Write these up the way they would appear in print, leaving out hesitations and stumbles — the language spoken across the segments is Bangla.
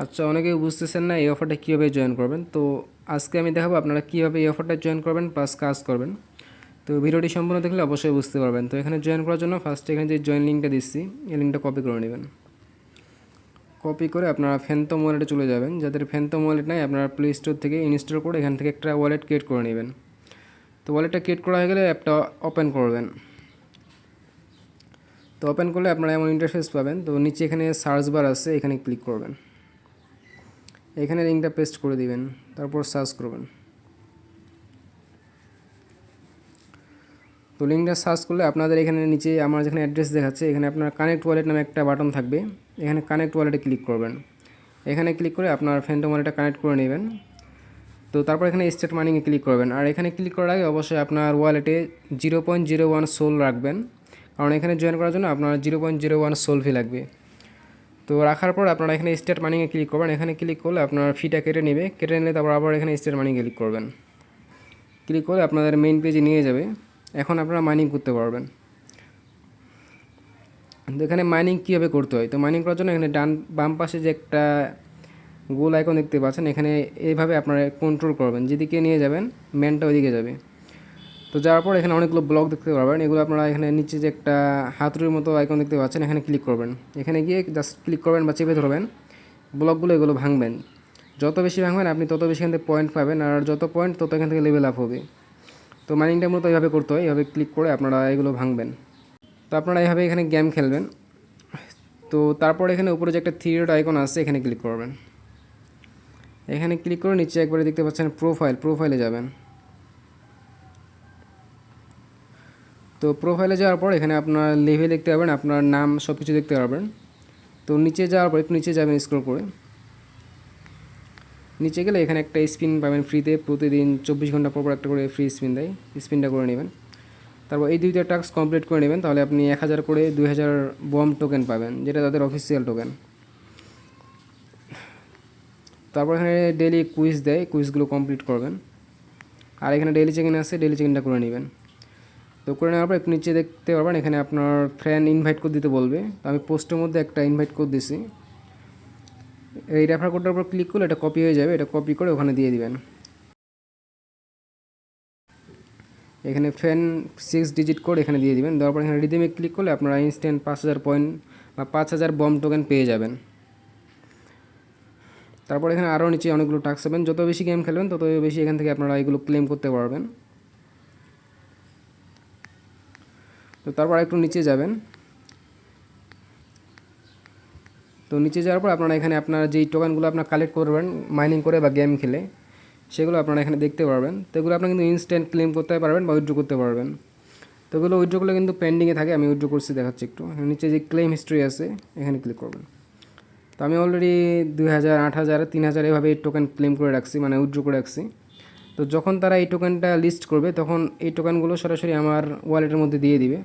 আচ্ছা, অনেকেই বুঝতেছেন না এই অফারটা কীভাবে জয়েন করবেন। তো আজকে আমি দেখাবো আপনারা কীভাবে এই অফারটা জয়েন করবেন প্লাস কাজ করবেন। তো ভিডিওটি সম্পূর্ণ দেখলে অবশ্যই বুঝতে পারবেন। তো এখানে জয়েন করার জন্য ফার্স্টে এখানে যে জয়েন লিঙ্কটা দিচ্ছি এই লিঙ্কটা কপি করে নেবেন। কপি করে আপনারা ফ্যানটম ওয়ালেটে চলে যাবেন। যাদের ফ্যানটম ওয়ালেট নাই আপনারা প্লে স্টোর থেকে ইনস্টল করে এখান থেকে একটা ওয়ালেট ক্রিয়েট করে নেবেন। তো ওয়ালেটটা ক্রিয়েট করা হয়ে গেলে অ্যাপটা ওপেন করবেন। তো ওপেন করলে আপনারা এমন ইন্টারফেস পাবেন। তো নিচে এখানে সার্চ বার আছে, এখানে ক্লিক করবেন। এখানে লিঙ্কটা পেস্ট করে দিবেন, তারপর সার্চ করবেন। তো লিঙ্কটা সার্চ করলে আপনাদের এখানে নিচে আমার যেখানে অ্যাড্রেস দেখাচ্ছে এখানে আপনার কানেক্ট ওয়ালেট নামে একটা বাটন থাকবে। এখানে কানেক্ট ওয়ালেটে ক্লিক করবেন। এখানে ক্লিক করে আপনার ফ্যানটম ওয়ালেটটা কানেক্ট করে নেবেন। তো তারপর এখানে স্টার্ট মানিংয়ে ক্লিক করবেন। আর এখানে ক্লিক করার আগে অবশ্যই আপনার ওয়ালেটে 0.01 সোল রাখবেন, কারণ এখানে জয়েন করার জন্য আপনার 0.01 সোল ফি লাগবে। তো রাখার পর আপনারা এখানে স্টার্ট মানিংয়ে ক্লিক করবেন। এখানে ক্লিক করলে আপনার ফিটা কেটে নেবে, কেটে নিলে তারপর আবার এখানে স্টার্ট মানিংয়ে ক্লিক করবেন। ক্লিক করে আপনাদের মেইন পেজে নিয়ে যাবে। এখন আপনারা মাইনিং করতে পারবেন। তো এখানে মাইনিং কীভাবে করতে হয়, তো মাইনিং করার জন্য এখানে বাম পাশে যে একটা গোল আইকন দেখতে পাচ্ছেন, এখানে এইভাবে আপনারা কন্ট্রোল করবেন, যেদিকে নিয়ে যাবেন ম্যানটা ওইদিকে যাবে। তো যাওয়ার পর এখানে অনেকগুলো ব্লক দেখতে পারবেন। এগুলো আপনারা এখানে নিচে যে একটা হাতুড়ির মতো আইকন দেখতে পাচ্ছেন, এখানে ক্লিক করবেন। এখানে গিয়ে জাস্ট ক্লিক করবেন বা চেপে ধরবেন। ব্লকগুলো এগুলো ভাঙবেন। যত বেশি ভাঙবেন আপনি তত বেশি এখান থেকে পয়েন্ট পাবেন, আর যত পয়েন্ট তত এখান থেকে লেভেল আপ হবে। তো মাইনিংটা মূলত এইভাবে করতে হয়, এইভাবে ক্লিক করে আপনারা এগুলো ভাঙবেন। তো আপনারা এইভাবে এখানে গেম খেলবেন। তো তারপর এখানে উপরে যে একটা থ্রি ডট আইকন আছে এখানে ক্লিক করবেন। এখানে ক্লিক করে নিচে একবারে দেখতে পাচ্ছেন প্রোফাইলে যাবেন। তো প্রোফাইলে যাওয়ার পর এখানে আপনার লেভেল দেখতে পাবেন, আপনার নাম সব কিছু দেখতে পারবেন। তো নিচে যাওয়ার পর একটু নিচে যাবেন স্ক্রল করে। নিচে গেলে এখানে একটা স্পিন পাবেন ফ্রিতে, প্রতিদিন 24 ঘন্টা পর একটা করে ফ্রি স্পিন দেয়, স্পিনটা করে নেবেন। তারপর এই দুইটা টাস্ক কমপ্লিট করে নেবেন, তাহলে আপনি 1000 করে 2000 বম টোকেন পাবেন, যেটা তাদের অফিসিয়াল টোকেন। তারপর এখানে ডেইলি কুইজ দেয়, কুইজগুলো কমপ্লিট করবেন। আর এখানে ডেইলি চেক ইন আছে, ডেইলি চেক ইনটা করে নেবেন। তো করে নেওয়ার পর একটু নিচে দেখতে পারবেন এখানে আপনার ফ্রেন্ড ইনভাইট কোড দিতে বলবে। তো আমি পোস্টের মধ্যে একটা ইনভাইট কোড দিছি। এই রেফার কোডটার উপর ক্লিক করলে এটা কপি হয়ে যাবে, এটা কপি করে ওখানে দিয়ে দিবেন। এখানে ফ্যান 6 ডিজিট কোড এখানে দিয়ে দিবেন। দেওয়ার পর এখানে রিডিমে ক্লিক করলে আপনারা ইনস্ট্যান্ট 5000 পয়েন্ট বা 5000 বম টোকেন পেয়ে যাবেন। তারপর এখানে আরও নিচে অনেকগুলো টাস্ক পাবেন। যত বেশি গেম খেলবেন তত বেশি এখান থেকে আপনারা এগুলো ক্লেম করতে পারবেন। তো তারপর একটু নিচে যাবেন। তো নিচে যাওয়ার পর আপনারা এখানে আপনার যেই টোকেনগুলো আপনার কালেক্ট করবেন মাইনিং করে বা গেম খেলে, সেগুলো আপনারা এখানে দেখতে পারবেন। তো এগুলো আপনারা কিন্তু ইনস্ট্যান্ট ক্লেম করতে পারবেন বা উইথড্র করতে পারবেন। তো এগুলো উইথড্রগুলো কিন্তু পেন্ডিংয়ে থাকে, আমি উইথড্র করছি দেখাচ্ছি একটু। নিচে যে ক্লেম হিস্ট্রি আছে এখানে ক্লিক করবেন। তো আমি অলরেডি 2000, 8000, 3000 এভাবে এই টোকেন ক্লেম করে রাখছি, মানে উইথড্র করে রাখছি। তো যখন তারা এই টোকেনটা লিস্ট করবে তখন এই টোকেনগুলো সরাসরি আমার ওয়ালেটের মধ্যে দিয়ে দিবে।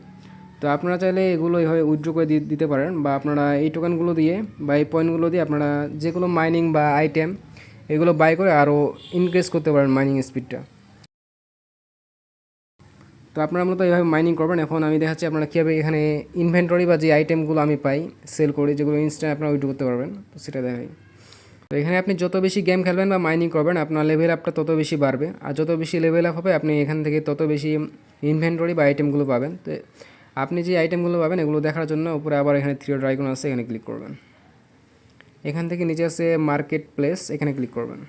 তো আপনারা চাইলে এগুলো এইভাবে উইথড্র করে দিতে পারেন, বা আপনারা এই টোকেনগুলো দিয়ে বা এই পয়েন্টগুলো দিয়ে আপনারা যেগুলো মাইনিং বা আইটেম এগুলো বাই করে আরও ইনক্রিজ করতে পারেন মাইনিং স্পিডটা। তো আপনারা মূলত এইভাবে মাইনিং করবেন। এখন আমি দেখাচ্ছি আপনারা কীভাবে এখানে ইনভেন্টরি বা যে আইটেমগুলো আমি পাই সেল করে, যেগুলো ইনস্ট্যান্ট আপনারা উইথড্র করতে পারবেন, তো সেটা দেখাই। তো এখানে আপনি যত বেশি গেম খেলবেন বা মাইনিং করবেন আপনার লেভেল আপটা তত বেশি বাড়বে, আর যত বেশি লেভেল আপ হবে আপনি এখান থেকে তত বেশি ইনভেন্টরি বা আইটেমগুলো পাবেন। তো আপনি যে আইটেমগুলো পাবেন এগুলো দেখার জন্য উপরে আবার এখানে থ্রি ডট আইকন আছে, এখানে ক্লিক করবেন। এখান থেকে নিচে আছে মার্কেট প্লেস, এখানে ক্লিক করবেন।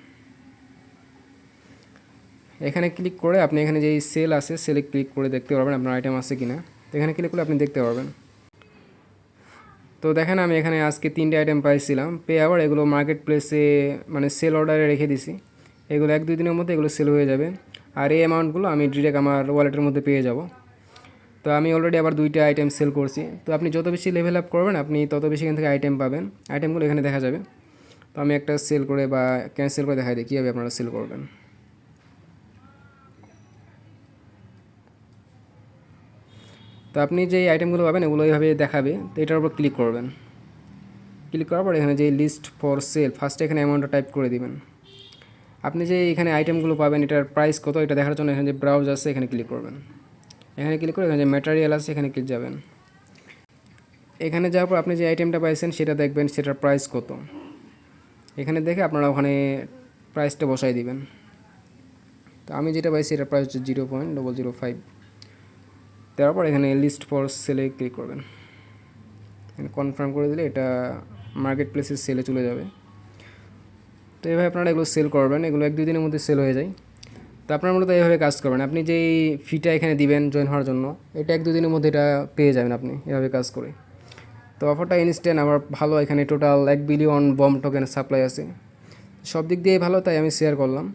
এখানে ক্লিক করে আপনি এখানে যেই সেল আছে সেলে ক্লিক করে দেখতে পারবেন আপনার আইটেম আছে কিনা। তো এখানে ক্লিক করলে আপনি দেখতে পারবেন। তো দেখেন আমি এখানে আজকে 3টে আইটেম পাইছিলাম পে আওয়ার, এগুলো মার্কেট প্লেসে মানে সেল অর্ডারে রেখে দিছি। এগুলো 1-2 দিনের মধ্যে এগুলো সেল হয়ে যাবে, আর এই অ্যামাউন্টগুলো আমি ডিরেক্ট আমার ওয়ালেটের মধ্যে পেয়ে যাব। তো আমি অলরেডি আবার 2টা আইটেম সেল করছি। তো আপনি যত বেশি লেভেল আপ করবেন আপনি তত বেশি এখান থেকে আইটেম পাবেন, আইটেমগুলো এখানে দেখা যাবে। তো আমি একটা সেল করে বা ক্যান্সেল করে দেখাই দিই কীভাবে আপনারা সেল করবেন। তো আপনি যেই আইটেমগুলো পাবেন এগুলো এইভাবে দেখাবে। তো এটার উপর ক্লিক করবেন। ক্লিক করার পর এখানে যে লিস্ট ফর সেল ফার্স্টে এখানে অ্যামাউন্টটা টাইপ করে দিবেন। আপনি যে এখানে আইটেমগুলো পাবেন এটার প্রাইস কত এটা দেখার জন্য এখানে যে ব্রাউজ আছে এখানে ক্লিক করবেন। এখানে ক্লিক করে এখানে যে ম্যাটেরিয়াল আছে এখানে ক্লিক যাবেন। এখানে যাওয়ার পর আপনি যে আইটেমটা পাইছেন সেটা দেখবেন সেটার প্রাইস কত। এখানে দেখে আপনারা ওখানে প্রাইসটা বসাই দিবেন। তো আমি যেটা পাইছি এটার প্রাইস হচ্ছে 0.005। দেওয়ার পর এখানে লিস্ট ফর সেলে ক্লিক করবেন। এখানে কনফার্ম করে দিলে এটা মার্কেট প্লেসের সেলে চলে যাবে। তো এইভাবে আপনারা এগুলো সেল করবেন, এগুলো 1-2 দিনের মধ্যে সেল হয়ে যায়। তো আপনারা মূলত এইভাবে কাজ করবেন, আপনি যেই ফিটা এখানে দিবেন জয়েন হওয়ার জন্য, এটা 1-2 দিনের মধ্যে এটা পেয়ে যাবেন আপনি এভাবে কাজ করে। তো অফারটা ইনস্ট্যান্ট, আবার ভালো, এখানে total 1 billion BOME token supply আছে, সব দিক দিয়ে ভালো, তাই আমি শেয়ার করলাম।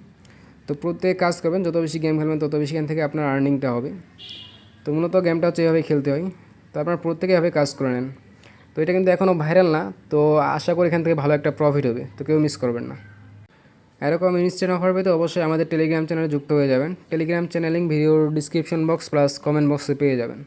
তো প্রত্যেক কাজ করবেন, যত বেশি গেম খেলবেন তত বেশি এখান থেকে আপনার আর্নিংটা হবে। তো মূলত গেমটা হচ্ছে এভাবে খেলতে হয়, তো আপনারা প্রত্যেকে এভাবে কাজ করে নেন। তো এটা কিন্তু এখনও ভাইরাল না, তো আশা করি এখান থেকে ভালো একটা প্রফিট হবে, তো কেউ মিস করবেন না। এরকম ইনস্ট্যান্ট অফার পেতে অবশ্যই আমাদের টেলিগ্রাম চ্যানেলে যুক্ত হয়ে যাবেন। টেলিগ্রাম চ্যানেল লিঙ্ক ভিডিওর ডিসক্রিপশন বক্স প্লাস কমেন্ট বক্সে পেয়ে যাবেন।